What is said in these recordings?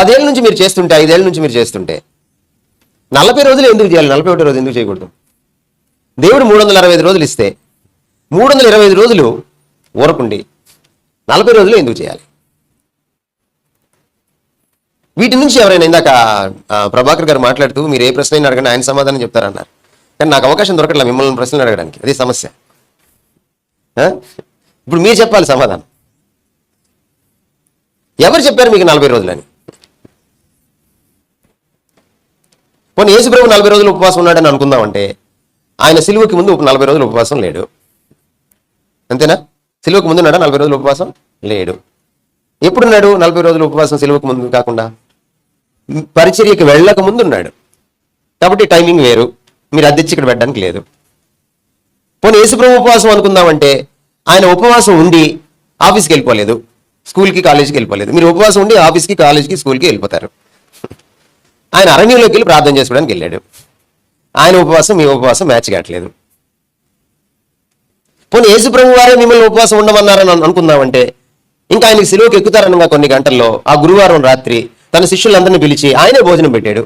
10 ఏళ్ళ నుంచి మీరు చేస్తుంటే, 5 ఏళ్ళ నుంచి మీరు చేస్తుంటే 40 రోజులు ఎందుకు చేయాలి? 41 రోజు ఎందుకు చేయకూడదు? దేవుడు 365 రోజులు ఇస్తే 325 రోజులు ఊరకుండి 40 రోజులు ఎందుకు చేయాలి? వీటి నుంచి ఎవరైనా ఇందాక ప్రభాకర్ గారు మాట్లాడుతూ మీరు ఏ ప్రశ్న అయినా అడగండి, ఆయన సమాధానం చెప్తారన్నారు. కానీ నాకు అవకాశం దొరకట్లా మిమ్మల్ని ప్రశ్నలు అడగడానికి. అది సమస్య. ఇప్పుడు మీరు చెప్పాలి సమాధానం. ఎవరు చెప్పారు మీకు 40 రోజులని? పోనీ యేసుప్రభు 40 రోజులు ఉపవాసం ఉన్నాడని అనుకుందామంటే ఆయన సిలువకి ముందు 40 రోజులు ఉపవాసం లేడు. అంతేనా? సిలువకు ముందు ఉన్నాడా 40 రోజులు ఉపవాసం? లేడు. ఎప్పుడున్నాడు 40 రోజులు ఉపవాసం సిలువకు ముందు కాకుండా? పరిచర్యకి వెళ్ళక ముందు ఉన్నాడు. కాబట్టి టైమింగ్ వేరు, మీరు అద్దెచ్చి ఇక్కడ పెట్టడానికి లేదు. పోనీ యేసుప్రభు ఉపవాసం అనుకుందామంటే ఆయన ఉపవాసం ఉండి ఆఫీస్కి వెళ్ళిపోలేదు, స్కూల్కి కాలేజీకి వెళ్ళిపోలేదు. మీరు ఉపవాసం ఉండి ఆఫీస్కి కాలేజీకి స్కూల్కి వెళ్ళిపోతారు. ఆయన అరణ్యంలోకి వెళ్ళి ప్రార్థన చేసుకోవడానికి వెళ్ళాడు. ఆయన ఉపవాసం మీ ఉపవాసం మ్యాచ్ కావట్లేదు. పోనీ యేసుప్రభు వారే మిమ్మల్ని ఉపవాసం ఉండమన్నారని అనుకుందామంటే ఇంకా ఆయనకి సిలువకి ఎక్కుతారనగా కొన్ని గంటల్లో ఆ గురువారం రాత్రి తన శిష్యులందరినీ పిలిచి ఆయనే భోజనం పెట్టాడు.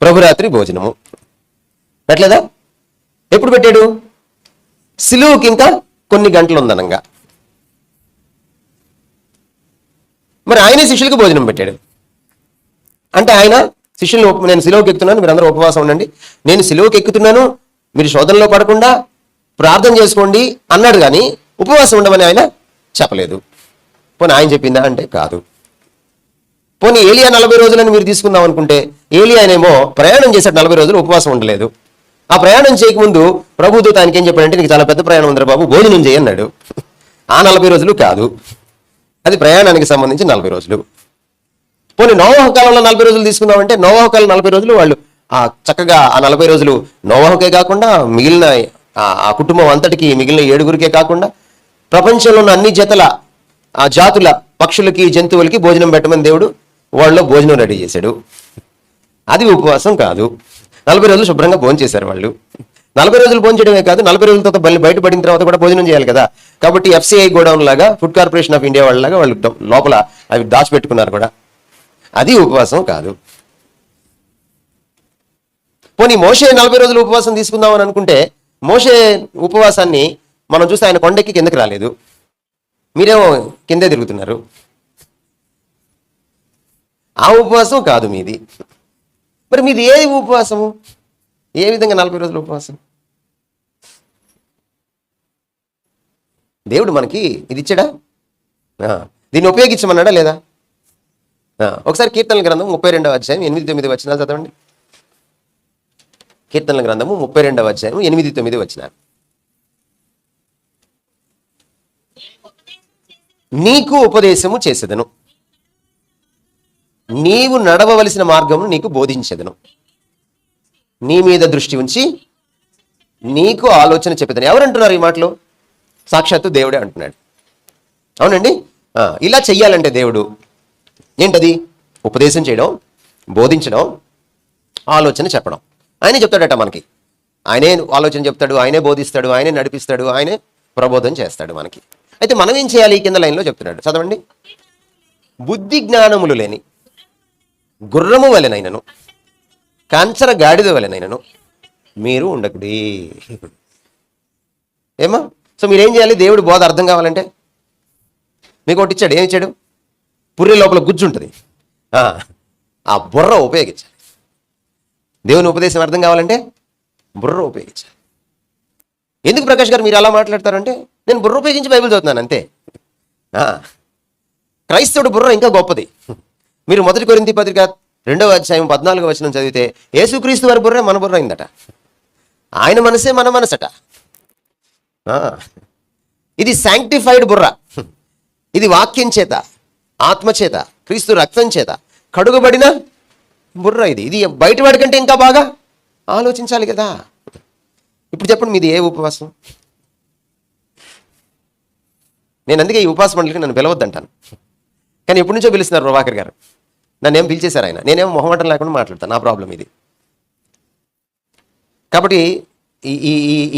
ప్రభురాత్రి భోజనము పెట్టలేదా? ఎప్పుడు పెట్టాడు? సిలువకి ఇంకా కొన్ని గంటలు ఉందనంగా. మరి ఆయనే శిష్యులకు భోజనం పెట్టాడు. అంటే ఆయన శిష్యులు, నేను సిలువకి ఎక్కుతున్నాను, మీరు అందరూ ఉపవాసం ఉండండి, నేను సిలువకి ఎక్కుతున్నాను, మీరు శోధనలో పడకుండా ప్రార్థన చేసుకోండి అన్నాడు. కానీ ఉపవాసం ఉండమని ఆయన చెప్పలేదు. పోనీ ఆయన చెప్పిందా అంటే కాదు. పోనీ ఏలియా 40 రోజులని మీరు తీసుకుందాం అనుకుంటే ఏలియానేమో ప్రయాణం చేశాడు, 40 రోజులు ఉపవాసం ఉండలేదు. ఆ ప్రయాణం చేయకముందు ప్రభుదూత ఆయనకి ఏం చెప్పాడంటే నీకు చాలా పెద్ద ప్రయాణం ఉందిరా బాబు, భోజనం చేయన్నాడు. ఆ 40 రోజులు కాదు, అది ప్రయాణానికి సంబంధించి 40 రోజులు. పోనీ నోవాహు కాలంలో 40 రోజులు తీసుకుందామంటే నోవాహు కాలం 40 రోజులు వాళ్ళు చక్కగా ఆ 40 రోజులు నోవాహుకే కాకుండా మిగిలిన ఆ కుటుంబం అంతటికి, మిగిలిన 7గురికే కాకుండా ప్రపంచంలో ఉన్న అన్ని జాతుల పక్షులకి జంతువులకి భోజనం పెట్టమని దేవుడు వాళ్ళలో భోజనం రెడీ చేశాడు. అది ఉపవాసం కాదు. 40 రోజులు శుభ్రంగా భోజనం చేశారు వాళ్ళు. 40 రోజులు భోజనం చేయడమే కాదు, 40 రోజుల తర్వాత బయటపడిన తర్వాత కూడా భోజనం చేయాలి కదా. కాబట్టి FCI గోడౌన్ లాగా, ఫుడ్ కార్పొరేషన్ ఆఫ్ ఇండియా వాళ్ళలాగా వాళ్ళు లోపల అవి దాచిపెట్టుకున్నారు కూడా. అది ఉపవాసం కాదు. పోనీ మోషే 40 రోజులు ఉపవాసం తీసుకుందామని అనుకుంటే మోషే ఉపవాసాన్ని మనం చూస్తే ఆయన కొండెక్కి కిందకి రాలేదు, మీరేమో కిందే తిరుగుతున్నారు. ఆ ఉపవాసం కాదు మీది. మరి మీది ఏ ఉపవాసము? ఏ విధంగా 40 రోజుల ఉపవాసం? దేవుడు మనకి ఇది ఇచ్చాడా? దీన్ని ఉపయోగించమన్నాడా లేదా? ఒకసారి కీర్తనల గ్రంథం 32వ అధ్యాయం 8-9 వచనాలు చదవండి. కీర్తనల గ్రంథము 32వ అధ్యాయం 8-9 వచనాలు. నీకు ఉపదేశము చేసేదను, నీవు నడవవలసిన మార్గమును నీకు బోధించేదను, నీ మీద దృష్టి ఉంచి నీకు ఆలోచన చెప్పేదని. ఎవరు అంటున్నారు ఈ మాటలో? సాక్షాత్తు దేవుడే అంటున్నాడు. అవునండి. ఇలా చెయ్యాలంటే దేవుడు ఏంటది? ఉపదేశం చేయడం, బోధించడం, ఆలోచన చెప్పడం. ఆయనే చెప్తాడట మనకి. ఆయనే ఆలోచన చెప్తాడు, ఆయనే బోధిస్తాడు, ఆయనే నడిపిస్తాడు, ఆయనే ప్రబోధం చేస్తాడు మనకి. అయితే మనం ఏం చేయాలి? కింద లైన్లో చెప్తున్నాడు, చదవండి. బుద్ధి జ్ఞానములు లేని గుర్రము వలెనైనను కంచర గాడిద వలెనైనను మీరు ఉండకుడి. ఏమా? సో మీరేం చేయాలి? దేవుడి బోధ అర్థం కావాలంటే మీకు ఒకటి ఇచ్చాడు. ఏమి ఇచ్చాడు? పుర్రె లోపల గుజ్జు ఉంటుంది, ఆ బుర్ర ఉపయోగించాలి. దేవుని ఉపదేశం అర్థం కావాలంటే బుర్ర ఉపయోగించాలి. ఎందుకు ప్రకాష్ గారు మీరు అలా మాట్లాడతారంటే నేను బుర్ర ఉపయోగించి బైబిల్ చదువుతున్నాను అంతే. క్రైస్తవుడు బుర్ర ఇంకా గొప్పది. మీరు 1 కొరింథీ పత్రిక 2వ అధ్యాయం 14వ వచనం చదివితే యేసుక్రీస్తు వారి బుర్రే మన బుర్ర అయిందట. ఆయన మనసే మన మనసట. ఇది శాంక్టిఫైడ్ బుర్ర. ఇది వాక్యం చేత, ఆత్మ చేత, క్రీస్తు రక్తం చేత కడుగబడిన బుర్ర. ఇది బయటవాడి కంటే ఇంకా బాగా ఆలోచించాలి కదా. ఇప్పుడు చెప్పండి, మీది ఏ ఉపవాసం? నేను అందుకే ఈ ఉపవాస మండలికి నన్ను పిలవద్దంటాను. కానీ ఎప్పటి నుంచో పిలుస్తున్నారు ప్రభాకర్ గారు, నన్ను ఏం పిలిచేశారు ఆయన. నేనేమో మొహమాటం లేకుండా మాట్లాడతాను. నా ప్రాబ్లం ఇది. కాబట్టి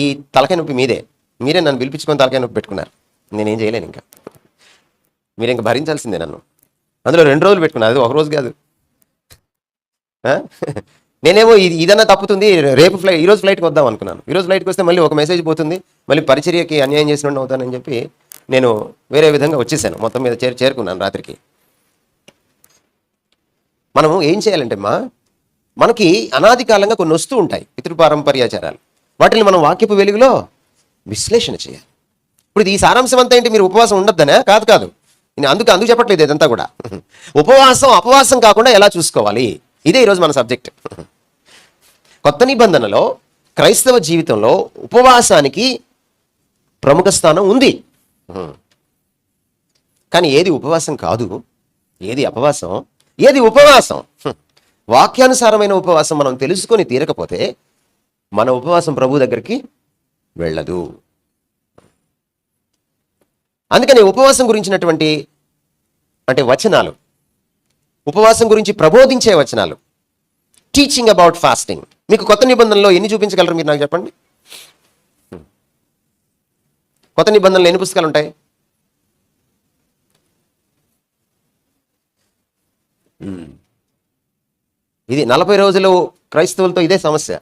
ఈ తలకాయ నొప్పి మీరే నన్ను పిలిపించుకొని తలకాయ నొప్పి పెట్టుకున్నారు. నేనేం చేయలేను. ఇంకా మీరు ఇంకా భరించాల్సిందే నన్ను. అందులో 2 రోజులు పెట్టుకున్నా, అది ఒక రోజు కాదు. నేనేమో ఇదన్నా తప్పుతుంది, రేపు ఫ్లైట్, ఈరోజు ఫ్లైట్కి వద్దాం అనుకున్నాను. ఈరోజు ఫ్లైట్కి వస్తే మళ్ళీ ఒక మెసేజ్ పోతుంది, మళ్ళీ పరిచర్యకి అన్యాయం చేసినట్టు అవుతానని చెప్పి నేను వేరే విధంగా వచ్చేసాను. మొత్తం మీద చేరుకున్నాను రాత్రికి. మనము ఏం చేయాలంటే మనకి అనాది కాలంగా కొన్ని వస్తూ ఉంటాయి పితృపారంపర్యాచారాలు. వాటిని మనం వాక్యపు వెలుగులో విశ్లేషణ చేయాలి. ఇప్పుడు ఈ సారాంశం అంతా ఏంటి? మీరు ఉపవాసం ఉండొద్దనే కాదు. నేను అందుకు చెప్పట్లేదు ఇదంతా కూడా. అపవాసం కాకుండా ఎలా చూసుకోవాలి, ఇదే ఈరోజు మన సబ్జెక్ట్. కొత్త నిబంధనలో క్రైస్తవ జీవితంలో ఉపవాసానికి ప్రముఖ స్థానం ఉంది. కానీ ఏది ఉపవాసం కాదు, ఏది అపవాసం, ఏది ఉపవాసం, వాక్యానుసారమైన ఉపవాసం మనం తెలుసుకొని తీరకపోతే మన ఉపవాసం ప్రభు దగ్గరికి వెళ్ళదు. అందుకని ఉపవాసం గురించినటువంటి వచనాలు, ఉపవాసం గురించి ప్రబోధించే వచనాలు, టీచింగ్ అబౌట్ ఫాస్టింగ్ మీకు కొత్త నిబంధనలో ఎన్ని చూపించగలరు మీరు నాకు చెప్పండి? కొత్త నిబంధనలు ఎన్ని పుస్తకాలు ఉంటాయి? ఇది 40 రోజులు క్రైస్తవులతో ఇదే సమస్య.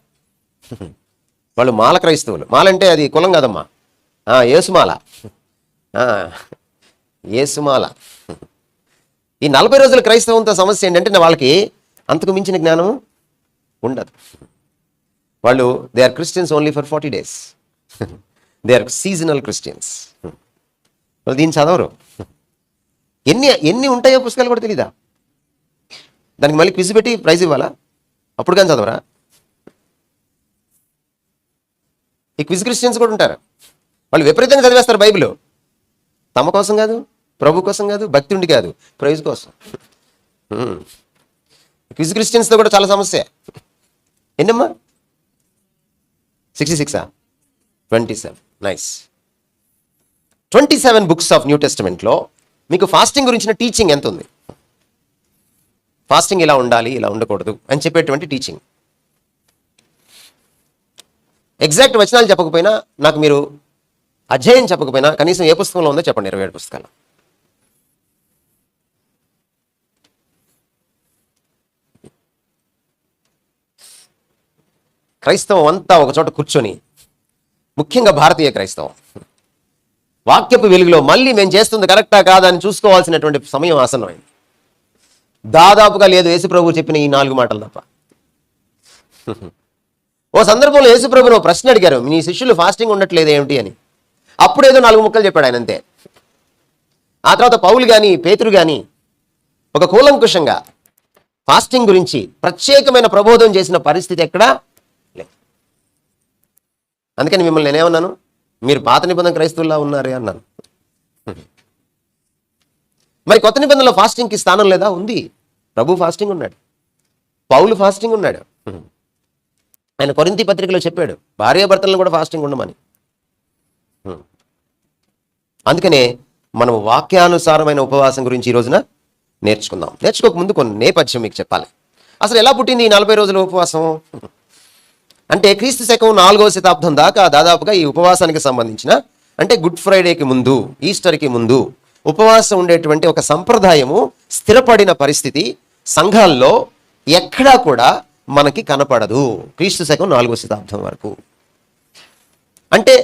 వాళ్ళు మాల క్రైస్తవులు. మాలంటే అది కులం కాదమ్మా, యేసుమాల. యేసుమాల. ఈ 40 రోజుల క్రైస్తవంతో సమస్య ఏంటంటే వాళ్ళకి అంతకు మించిన జ్ఞానం ఉండదు. వాళ్ళు they are Christians only for 40 days. They are seasonal Christians. వాళ్ళు దీన్ని చదవరు. ఎన్ని ఉంటాయో పుస్తకాలు కూడా తెలీదా? దానికి మళ్ళీ క్విజ్ పెట్టి ప్రైజ్ ఇవ్వాలా? అప్పుడు కానీ చదవరా? ఈ క్విజ్ క్రిస్టియన్స్ కూడా ఉంటారు. వాళ్ళు విపరీతంగా చదివేస్తారు బైబిల్. తమ కోసం కాదు, ప్రభు కోసం కాదు, భక్తి ఉండి కాదు, ప్రైజ్ కోసం. క్విజ్ క్రిస్టియన్స్తో కూడా చాలా సమస్య. ఎన్నమ్మా? 66 27. నైస్. 27 books ఆఫ్ న్యూ టెస్టమెంట్లో మీకు ఫాస్టింగ్ గురించిన టీచింగ్ ఎంత ఉంది? ఫాస్టింగ్ ఇలా ఉండాలి, ఇలా ఉండకూడదు అని చెప్పేటువంటి టీచింగ్. ఎగ్జాక్ట్ వచనాలు చెప్పకపోయినా, నాకు మీరు అధ్యాయం చెప్పకపోయినా కనీసం ఏ పుస్తకంలో ఉందో చెప్పండి. 27 పుస్తకాలు. క్రైస్తవం అంతా ఒకచోట కూర్చొని, ముఖ్యంగా భారతీయ క్రైస్తవం వాక్యపు వెలుగులో మళ్ళీ మేము చేస్తుంది కరెక్టా కాదా అని చూసుకోవాల్సినటువంటి సమయం ఆసన్నమైంది. దాదాపుగా లేదు యేసుప్రభు చెప్పిన ఈ 4 మాటలు తప్ప. ఓ సందర్భంలో యేసుప్రభును ప్రశ్న అడిగారు, మీ శిష్యులు ఫాస్టింగ్ ఉండట్లేదు ఏమిటి అని. అప్పుడేదో 4 ముక్కలు చెప్పాడు ఆయన, అంతే. ఆ తర్వాత పౌలు కానీ పేతురు కానీ ఒక కూలంకుషంగా ఫాస్టింగ్ గురించి ప్రత్యేకమైన ప్రబోధం చేసిన పరిస్థితి ఎక్కడా లేదు. అందుకని మిమ్మల్ని నేనేమన్నాను, మీరు పాత నిబంధన క్రైస్తవుల్లా ఉన్నారే అన్నాను. మరి కొత్త నిబంధనలో ఫాస్టింగ్కి స్థానం లేదా? ఉంది. ప్రభు ఫాస్టింగ్ ఉన్నాడు, పౌలు ఫాస్టింగ్ ఉన్నాడు. ఆయన కొరింథీ పత్రికలో చెప్పాడు భార్యాభర్తలను కూడా ఫాస్టింగ్ ఉండమని. అందుకనే మనం వాక్యానుసారమైన ఉపవాసం గురించి ఈ రోజున నేర్చుకుందాం. నేర్చుకోకముందు కొన్ని నేపథ్యం మీకు చెప్పాలి. అసలు ఎలా పుట్టింది ఈ 40 రోజుల ఉపవాసం అంటే? క్రీస్తు శకం 4వ శతాబ్దం దాకా దాదాపుగా ఈ ఉపవాసానికి సంబంధించిన, అంటే గుడ్ ఫ్రైడేకి ముందు, ఈస్టర్కి ముందు ఉపవాసం ఉండేటువంటి ఒక సంప్రదాయము స్థిరపడిన పరిస్థితి సంఘాల్లో ఎక్కడా కూడా మనకి కనపడదు. క్రీస్తు శకం 4వ శతాబ్దం వరకు. అంటే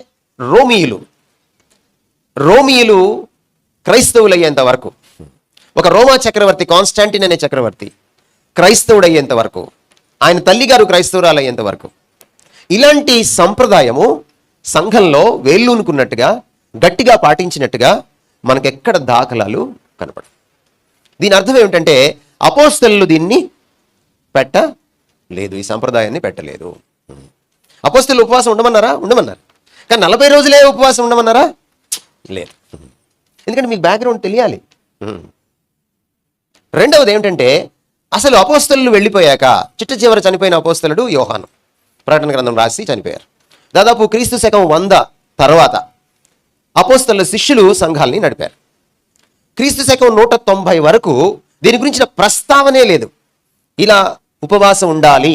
రోమియులు క్రైస్తవులు అయ్యేంత వరకు, ఒక రోమా చక్రవర్తి కాన్స్టాంటిన్ అనే చక్రవర్తి క్రైస్తవుడు అయ్యేంత వరకు, ఆయన తల్లిగారు క్రైస్తవురాలు అయ్యేంత వరకు ఇలాంటి సంప్రదాయము సంఘంలో వేళ్ళూనుకున్నట్టుగా గట్టిగా పాటించినట్టుగా మనకెక్కడ దాఖలాలు కనపడదు. దీని అర్థం ఏమిటంటే అపోస్తలులు దీన్ని పెట్టలేదు, ఈ సంప్రదాయాన్ని పెట్టలేదు. అపోస్తలులు ఉపవాసం ఉండమన్నారా? ఉండమన్నారు. కానీ 40 రోజులే ఉపవాసం ఉండమన్నారా? లేదు. ఎందుకంటే మీకు బ్యాక్గ్రౌండ్ తెలియాలి. రెండవది ఏమిటంటే అసలు అపోస్తలులు వెళ్ళిపోయాక చిట్ట చివర చనిపోయిన అపోస్తలుడు యోహాను ప్రకటన గ్రంథం రాసి చనిపోయారు. దాదాపు క్రీస్తు శకం 100 తర్వాత అపోస్తలుల శిష్యులు సంఘాలని నడిపారు. క్రీస్తు శకం 190 వరకు దీని గురించిన ప్రస్తావనే లేదు. ఇలా ఉపవాసం ఉండాలి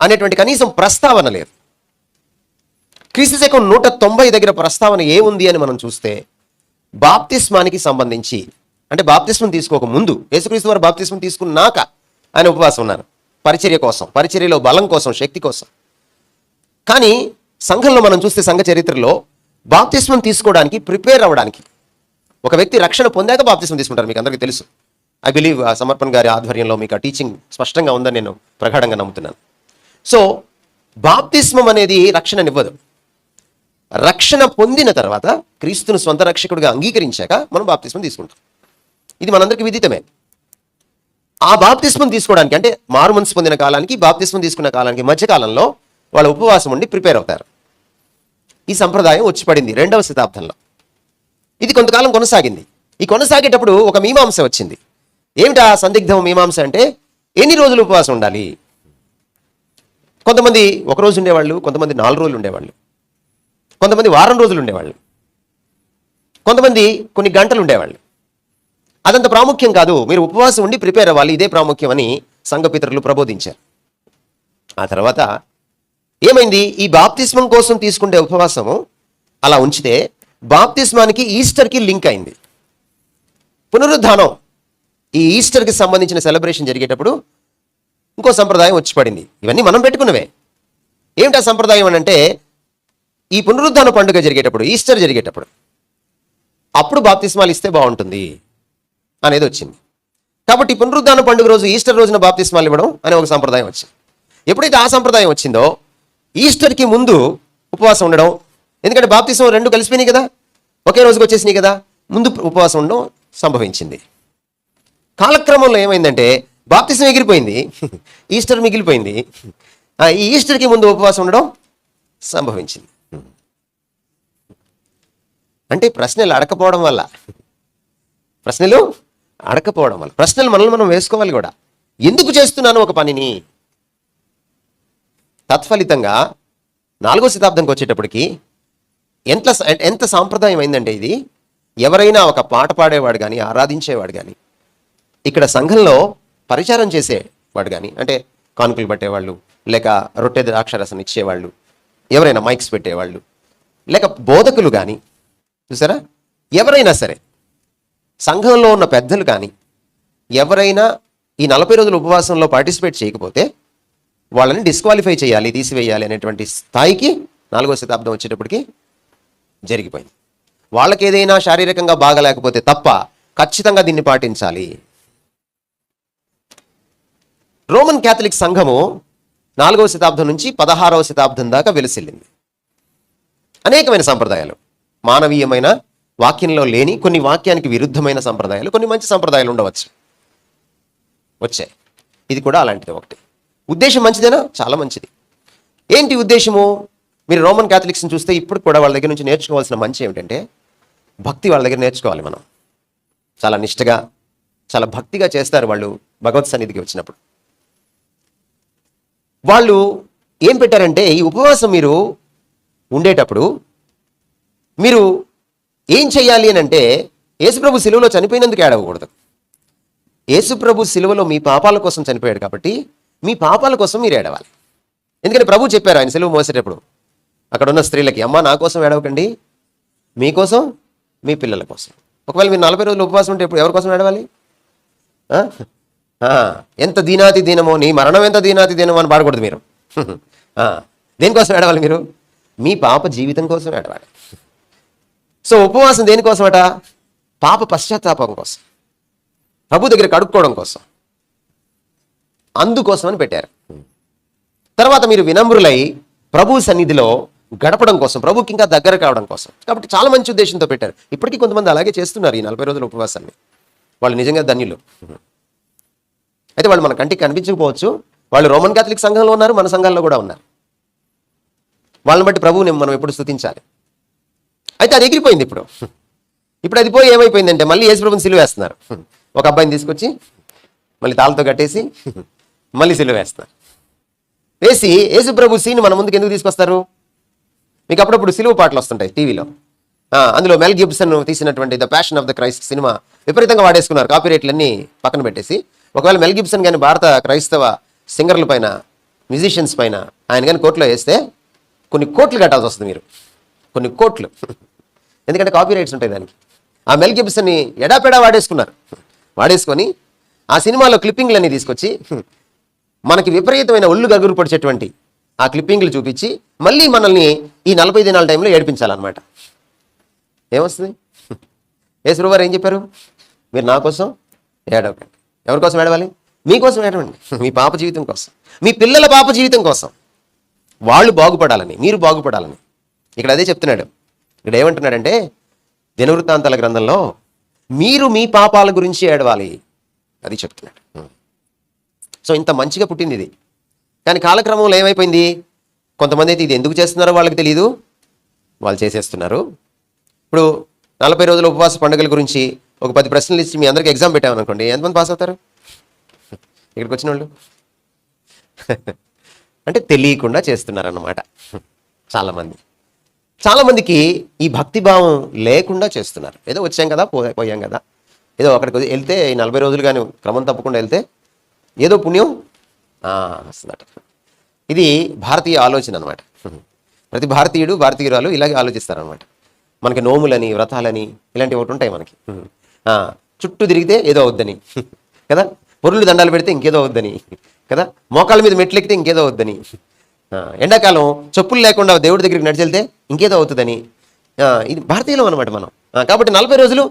అనేటువంటి కనీసం ప్రస్తావన లేదు. క్రీస్తు శకం 190 దగ్గర ప్రస్తావన ఏముంది అని మనం చూస్తే బాప్తిస్మానికి సంబంధించి అంటే బాప్తిస్మం తీసుకోక ముందు, యేసుక్రీస్తు వారు బాప్తిస్మం తీసుకున్నాక ఆయన ఉపవాసం ఉన్నారు, పరిచర్య కోసం, పరిచర్యలో బలం కోసం, శక్తి కోసం. కానీ సంఘంలో మనం చూస్తే సంఘ చరిత్రలో బాప్తిస్మం తీసుకోవడానికి ప్రిపేర్ అవ్వడానికి, ఒక వ్యక్తి రక్షణ పొందాక బాప్తిస్మం తీసుకుంటారు, మీకు అందరికీ తెలుసు. ఐ బిలీవ్ సమర్పణ్ గారి ఆధ్వర్యంలో మీకు ఆ టీచింగ్ స్పష్టంగా ఉందని నేను ప్రగాఢంగా నమ్ముతున్నాను. సో బాప్తిస్మం అనేది రక్షణనివ్వదు. రక్షణ పొందిన తర్వాత, క్రీస్తును సొంత రక్షకుడిగా అంగీకరించాక మనం బాప్తిస్మం తీసుకుంటాం. ఇది మనందరికీ విదితమే. ఆ బాప్తిస్మం తీసుకోవడానికి, అంటే మారు మనసు పొందిన కాలానికి బాప్తిస్మం తీసుకున్న కాలానికి మధ్యకాలంలో వాళ్ళ ఉపవాసం ఉండి ప్రిపేర్ అవుతారు. ఈ సంప్రదాయం వచ్చి పడింది 2వ శతాబ్దంలో. ఇది కొంతకాలం కొనసాగింది. ఈ కొనసాగేటప్పుడు ఒక మీమాంస వచ్చింది. ఏమిటా సందిగ్ధం మీమాంస అంటే, ఎన్ని రోజులు ఉపవాసం ఉండాలి? కొంతమంది ఒక రోజు ఉండేవాళ్ళు, కొంతమంది 4 రోజులు ఉండేవాళ్ళు, కొంతమంది వారం రోజులు ఉండేవాళ్ళు, కొంతమంది కొన్ని గంటలు ఉండేవాళ్ళు. అదంత ప్రాముఖ్యం కాదు, మీరు ఉపవాసం ఉండి ప్రిపేర్ అవ్వాలి, ఇదే ప్రాముఖ్యం అని సంఘపితరులు ప్రబోధించారు. ఆ తర్వాత ఏమైంది, ఈ బాప్తిస్మం కోసం తీసుకునే ఉపవాసము అలా ఉంచితే బాప్తిస్మానికి ఈస్టర్కి లింక్ అయింది. పునరుద్ధానం, ఈ ఈస్టర్కి సంబంధించిన సెలబ్రేషన్ జరిగేటప్పుడు ఇంకో సంప్రదాయం వచ్చి పడింది. ఇవన్నీ మనం పెట్టుకున్నవే. ఏమిటా సంప్రదాయం అని అంటే, ఈ పునరుద్ధాన పండుగ జరిగేటప్పుడు, ఈస్టర్ జరిగేటప్పుడు అప్పుడు బాప్తిస్మాలు ఇస్తే బాగుంటుంది అనేది వచ్చింది. కాబట్టి పునరుద్ధాన పండుగ రోజు, ఈస్టర్ రోజున బాప్తిస్మాలు ఇవ్వడం అనే ఒక సంప్రదాయం వచ్చింది. ఎప్పుడైతే ఆ సంప్రదాయం వచ్చిందో, ఈస్టర్కి ముందు ఉపవాసం ఉండడం, ఎందుకంటే బాప్తిస్మం 2 కలిసిపోయినాయి కదా, ఒకే రోజుకి వచ్చేసినాయి కదా, ముందు ఉపవాసం ఉండడం సంభవించింది. కాలక్రమంలో ఏమైందంటే బాప్తిస్మం ఎగిరిపోయింది, ఈస్టర్ మిగిలిపోయింది. ఈ ఈస్టర్కి ముందు ఉపవాసం ఉండడం సంభవించింది. అంటే ప్రశ్నలు అడకపోవడం వల్ల, ప్రశ్నలు మనల్ని మనం వేసుకోవాలి కూడా. ఎందుకు చేస్తున్నాను ఒక పనిని? తత్ఫలితంగా 4వ శతాబ్దంకి వచ్చేటప్పటికి ఎంత సాంప్రదాయం అయిందంటే, ఇది ఎవరైనా ఒక పాట పాడేవాడు కానీ, ఆరాధించేవాడు కానీ, ఇక్కడ సంఘంలో పరిచారం చేసేవాడు కానీ, అంటే కానుకలు పట్టేవాళ్ళు, లేక రొట్టె ద్రాక్షరసం ఇచ్చేవాళ్ళు, ఎవరైనా మైక్స్ పెట్టేవాళ్ళు, లేక బోధకులు కానీ, చూసారా, ఎవరైనా సరే సంఘంలో ఉన్న పెద్దలు కానీ ఎవరైనా ఈ 40 రోజుల ఉపవాసంలో పార్టిసిపేట్ చేయకపోతే వాళ్ళని డిస్క్వాలిఫై చేయాలి, తీసివేయాలి అనేటువంటి స్థాయికి 4వ శతాబ్దం వచ్చేటప్పటికి జరిగిపోయింది. వాళ్ళకి ఏదైనా శారీరకంగా బాగలేకపోతే తప్ప ఖచ్చితంగా దీన్ని పాటించాలి. రోమన్ క్యాథలిక్ సంఘము 4వ శతాబ్దం నుంచి 16వ శతాబ్దం దాకా వెలుసిల్లింది. అనేకమైన సంప్రదాయాలు, మానవీయమైన వాక్యంలో లేని కొన్ని వాక్యానికి విరుద్ధమైన సంప్రదాయాలు, కొన్ని మంచి సంప్రదాయాలు ఉండవచ్చు, వచ్చాయి. ఇది కూడా అలాంటిది ఒకటి. ఉద్దేశం మంచిదేనా? చాలా మంచిది. ఏంటి ఉద్దేశము? మీరు రోమన్ క్యాథలిక్స్ని చూస్తే ఇప్పుడు కూడా వాళ్ళ దగ్గర నుంచి నేర్చుకోవాల్సిన మంచి ఏమిటంటే, భక్తి వాళ్ళ దగ్గర నేర్చుకోవాలి మనం. చాలా నిష్టగా, చాలా భక్తిగా చేస్తారు వాళ్ళు భగవత్ సన్నిధికి వచ్చినప్పుడు. వాళ్ళు ఏం పెట్టారంటే, ఈ ఉపవాసం మీరు ఉండేటప్పుడు మీరు ఏం చెయ్యాలి అని అంటే, యేసుప్రభు సిలువలో చనిపోయినందుకు ఏడవకూడదు. యేసుప్రభు సిలువలో మీ పాపాల కోసం చనిపోయాడు కాబట్టి మీ పాపాల కోసం మీరు ఏడవాలి. ఎందుకంటే ప్రభు చెప్పారు ఆయన సిలువ మోసేటప్పుడు అక్కడ ఉన్న స్త్రీలకి, అమ్మ నా కోసం ఏడవకండి, మీకోసం, మీ పిల్లల కోసం. ఒకవేళ మీరు 40 రోజులు ఉపవాసం ఉంటే ఎవరి కోసం ఏడవాలి? ఎంత దీనాతి దీనమో, నీ మరణం ఎంత దీనాతి దీనమో అని పాడకూడదు మీరు. దేనికోసం ఏడవాలి? మీరు మీ పాప జీవితం కోసం ఏడవాలి. సో ఉపవాసం దేనికోసమట? పాప పశ్చాత్తాపం కోసం, ప్రభు దగ్గర కడుక్కోవడం కోసం, అందుకోసమని పెట్టారు. తర్వాత మీరు వినమ్రులై ప్రభు సన్నిధిలో గడపడం కోసం, ప్రభుకి ఇంకా దగ్గర కావడం కోసం. కాబట్టి చాలా మంచి ఉద్దేశంతో పెట్టారు. ఇప్పటికీ కొంతమంది అలాగే చేస్తున్నారు ఈ 40 రోజుల ఉపవాసాన్ని. వాళ్ళు నిజంగా ధన్యులు. అయితే వాళ్ళు మన కంటికి కనిపించకపోవచ్చు, వాళ్ళు రోమన్ క్యాథలిక్ సంఘంలో ఉన్నారు, మన సంఘాల్లో కూడా ఉన్నారు. వాళ్ళని బట్టి ప్రభువుని మనం ఎప్పుడు స్తుతించాలి. అయితే అది ఎగిరిపోయింది. ఇప్పుడు అది పోయి ఏమైపోయిందంటే, మళ్ళీ యేసుప్రభుని సిలువ వేస్తున్నారు. ఒక అబ్బాయిని తీసుకొచ్చి మళ్ళీ తాళ్ళతో కట్టేసి మళ్ళీ సిలువ వేస్తున్నారు. వేసి యేసుప్రభు సీన్ మన ముందుకు ఎందుకు తీసుకొస్తారు? మీకు అప్పుడప్పుడు సిలువ పాటలు వస్తుంటాయి టీవీలో. అందులో మెల్ గిబ్సన్ తీసినటువంటి the passion of the Christ cinema విపరీతంగా వాడేసుకున్నారు, కాపీరైట్లన్నీ పక్కన పెట్టేసి. ఒకవేళ మెల్ గిబ్సన్ కానీ భారత క్రైస్తవ సింగర్ల పైన, మ్యూజిషియన్స్ పైన ఆయన కానీ కోర్టులో వేస్తే కొన్ని కోట్లు కట్టాల్సి వస్తుంది మీరు, కొన్ని కోట్లు. ఎందుకంటే కాపీ రైట్స్ ఉంటాయి దానికి. ఆ మెల్ గిబ్సన్ని ఎడాపెడా వాడేసుకొని ఆ సినిమాలో క్లిప్పింగ్లన్నీ తీసుకొచ్చి మనకి విపరీతమైన ఒళ్ళు గగురు పొడిచేటువంటి ఆ క్లిప్పింగ్లు చూపించి మళ్ళీ మనల్ని ఈ 40 దినాల టైంలో ఏడిపించాలన్నమాట. ఏమొస్తుంది? యేసువారు ఏం చెప్పారు? మీరు నా కోసం ఏడవకండి. ఎవరి కోసం ఏడవాలి? మీకోసం ఏడవండి. మీ పాప జీవితం కోసం, మీ పిల్లల పాప జీవితం కోసం, వాళ్ళు బాగుపడాలని, మీరు బాగుపడాలని. ఇక్కడ అదే చెప్తున్నాడు. ఇక్కడ ఏమంటున్నాడంటే దినవృత్తాంతాల గ్రంథంలో మీరు మీ పాపాల గురించి ఏడవాలి, అది చెప్తున్నాడు. సో ఇంత మంచిగా పుట్టింది ఇది. కానీ కాలక్రమంలో ఏమైపోయింది? కొంతమంది అయితే ఇది ఎందుకు చేస్తున్నారో వాళ్ళకి తెలియదు, వాళ్ళు చేసేస్తున్నారు. ఇప్పుడు 40 రోజుల ఉపవాస పండుగల గురించి ఒక 10 ప్రశ్నలు ఇచ్చి మీ అందరికీ ఎగ్జామ్ పెట్టామనుకోండి, ఎంతమంది పాస్ అవుతారు? ఇక్కడికి వచ్చిన వాళ్ళు అంటే తెలియకుండా చేస్తున్నారన్నమాట. చాలామందికి ఈ భక్తిభావం లేకుండా చేస్తున్నారు. ఏదో వచ్చాం కదా, పోయాం కదా, ఏదో అక్కడికి వెళ్తే ఈ 40 రోజులు కానీ క్రమం తప్పకుండా వెళ్తే ఏదో పుణ్యం వస్తుందట. ఇది భారతీయ ఆలోచన అనమాట. ప్రతి భారతీయురాలు ఇలాగే ఆలోచిస్తారనమాట. మనకి నోములని, వ్రతాలని ఇలాంటివి ఒకటి ఉంటాయి మనకి. చుట్టూ తిరిగితే ఏదో అవుద్దని కదా, పొరులు దండాలు పెడితే ఇంకేదో అవుద్దని కదా, మోకాళ్ళ మీద మెట్లు ఎక్కితే ఇంకేదో అవుద్దని, ఎండాకాలం చెప్పులు లేకుండా దేవుడి దగ్గరికి నడిచెళ్తే ఇంకేదో అవుతుందని. ఇది భారతీయులం అనమాట మనం. కాబట్టి 40 రోజులు